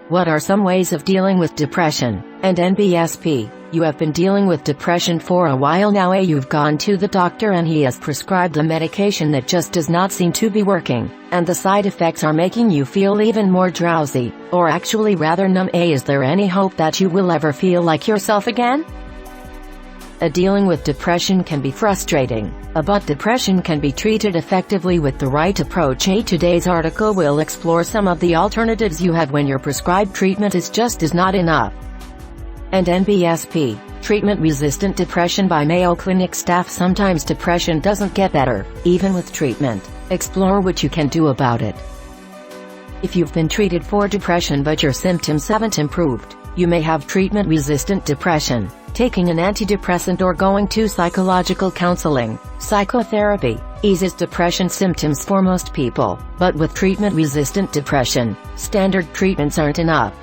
What are some ways of dealing with depression and NBSP? You have been dealing with depression for a while now. You've gone to the doctor and he has prescribed a medication that just does not seem to be working, and the side effects are making you feel even more drowsy, or actually rather numb. Is there any hope that you will ever feel like yourself again? Dealing with depression can be frustrating, but depression can be treated effectively with the right approach. Today's article will explore some of the alternatives you have when your prescribed treatment is not enough. And NBSP, treatment-resistant depression by Mayo Clinic staff. Sometimes depression doesn't get better, even with treatment. Explore what you can do about it. If you've been treated for depression but your symptoms haven't improved, you may have treatment-resistant depression. Taking an antidepressant or going to psychological counseling, psychotherapy, eases depression symptoms for most people, but with treatment-resistant depression, standard treatments aren't enough.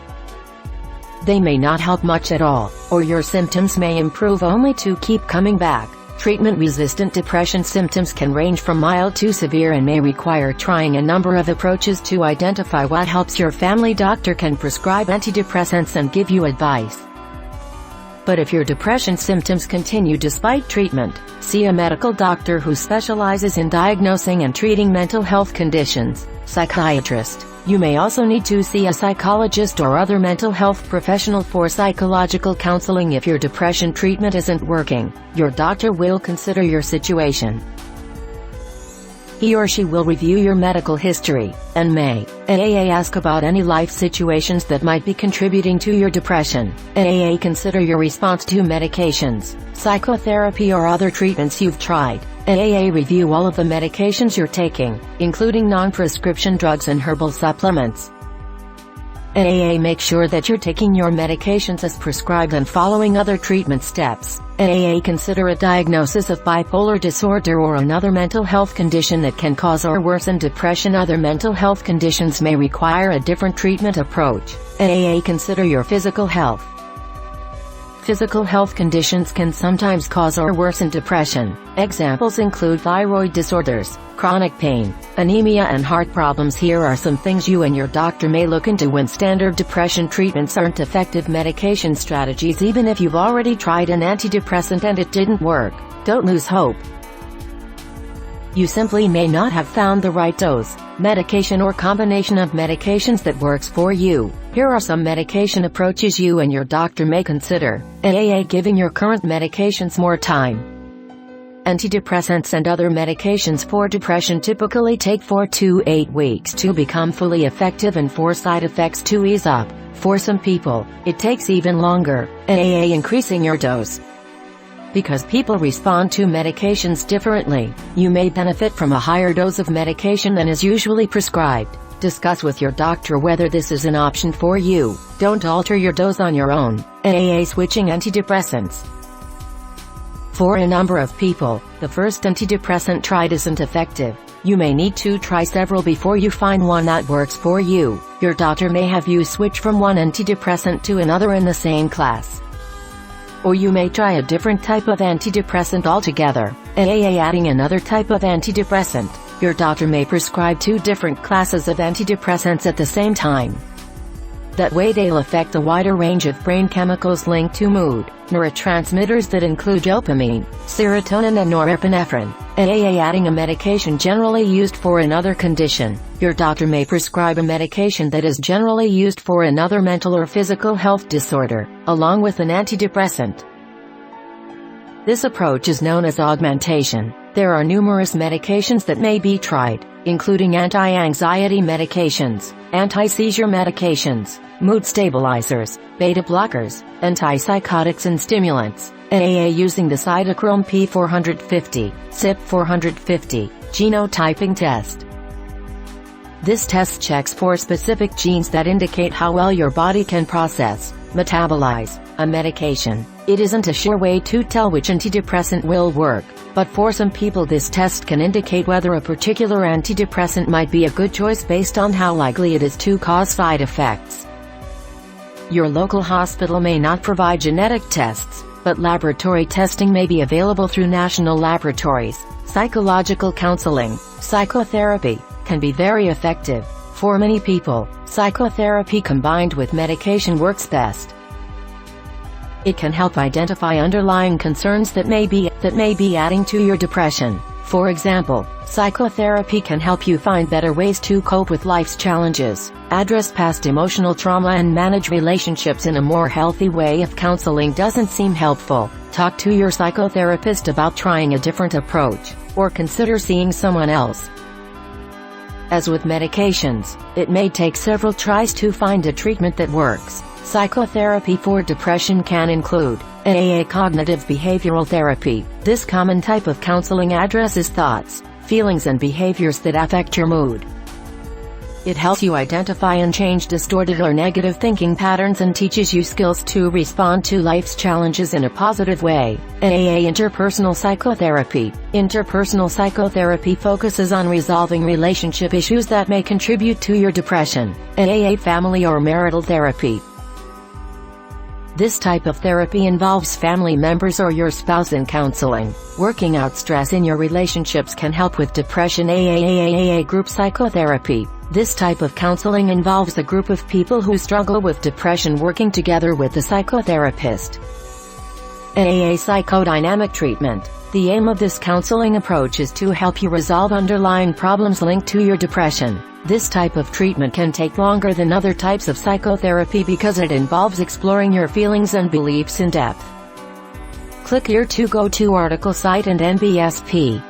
They may not help much at all, or your symptoms may improve only to keep coming back. Treatment-resistant depression symptoms can range from mild to severe and may require trying a number of approaches to identify what helps. Your family doctor can prescribe antidepressants and give you advice. But if your depression symptoms continue despite treatment, see a medical doctor who specializes in diagnosing and treating mental health conditions. Psychiatrist. You may also need to see a psychologist or other mental health professional for psychological counseling. If your depression treatment isn't working, your doctor will consider your situation. He or she will review your medical history, and may ask about any life situations that might be contributing to your depression. Consider your response to medications, psychotherapy or other treatments you've tried. Review all of the medications you're taking, including non-prescription drugs and herbal supplements. Make sure that you're taking your medications as prescribed and following other treatment steps. Consider a diagnosis of bipolar disorder or another mental health condition that can cause or worsen depression. Other mental health conditions may require a different treatment approach. Consider your physical health. Physical health conditions can sometimes cause or worsen depression. Examples include thyroid disorders, chronic pain, anemia and heart problems. Here are some things you and your doctor may look into when standard depression treatments aren't effective. Medication strategies. Even if you've already tried an antidepressant and it didn't work, don't lose hope. You simply may not have found the right dose, medication or combination of medications that works for you. Here are some medication approaches you and your doctor may consider. Giving your current medications more time. Antidepressants and other medications for depression typically take 4 to 8 weeks to become fully effective and for side effects to ease up. For some people, it takes even longer. Increasing your dose. Because people respond to medications differently, you may benefit from a higher dose of medication than is usually prescribed. Discuss with your doctor whether this is an option for you. Don't alter your dose on your own. Switching antidepressants. For a number of people, the first antidepressant tried isn't effective. You may need to try several before you find one that works for you. Your doctor may have you switch from one antidepressant to another in the same class. Or you may try a different type of antidepressant altogether. Adding another type of antidepressant. Your doctor may prescribe 2 different classes of antidepressants at the same time. That way they'll affect a wider range of brain chemicals linked to mood, neurotransmitters that include dopamine, serotonin and norepinephrine. Adding a medication generally used for another condition. Your doctor may prescribe a medication that is generally used for another mental or physical health disorder, along with an antidepressant. This approach is known as augmentation. There are numerous medications that may be tried, including anti-anxiety medications, anti-seizure medications, mood stabilizers, beta blockers, antipsychotics and stimulants. Using the cytochrome P450, CYP450, genotyping test. This test checks for specific genes that indicate how well your body can process, metabolize, a medication. It isn't a sure way to tell which antidepressant will work, but for some people this test can indicate whether a particular antidepressant might be a good choice based on how likely it is to cause side effects. Your local hospital may not provide genetic tests, but laboratory testing may be available through national laboratories. Psychological counseling, psychotherapy, can be very effective. For many people, psychotherapy combined with medication works best. It can help identify underlying concerns that may be adding to your depression. For example, psychotherapy can help you find better ways to cope with life's challenges, address past emotional trauma and manage relationships in a more healthy way. If counseling doesn't seem helpful, talk to your psychotherapist about trying a different approach, or consider seeing someone else. As with medications, it may take several tries to find a treatment that works. Psychotherapy for depression can include AA cognitive behavioral therapy. This common type of counseling addresses thoughts, feelings and behaviors that affect your mood. It helps you identify and change distorted or negative thinking patterns and teaches you skills to respond to life's challenges in a positive way. AA interpersonal psychotherapy. Interpersonal psychotherapy focuses on resolving relationship issues that may contribute to your depression. AA family or marital therapy. This type of therapy involves family members or your spouse in counseling. Working out stress in your relationships can help with depression. AA group psychotherapy. This type of counseling involves a group of people who struggle with depression working together with the psychotherapist. AA psychodynamic treatment. The aim of this counseling approach is to help you resolve underlying problems linked to your depression. This type of treatment can take longer than other types of psychotherapy because it involves exploring your feelings and beliefs in depth. Click here to go to article site and NBSP.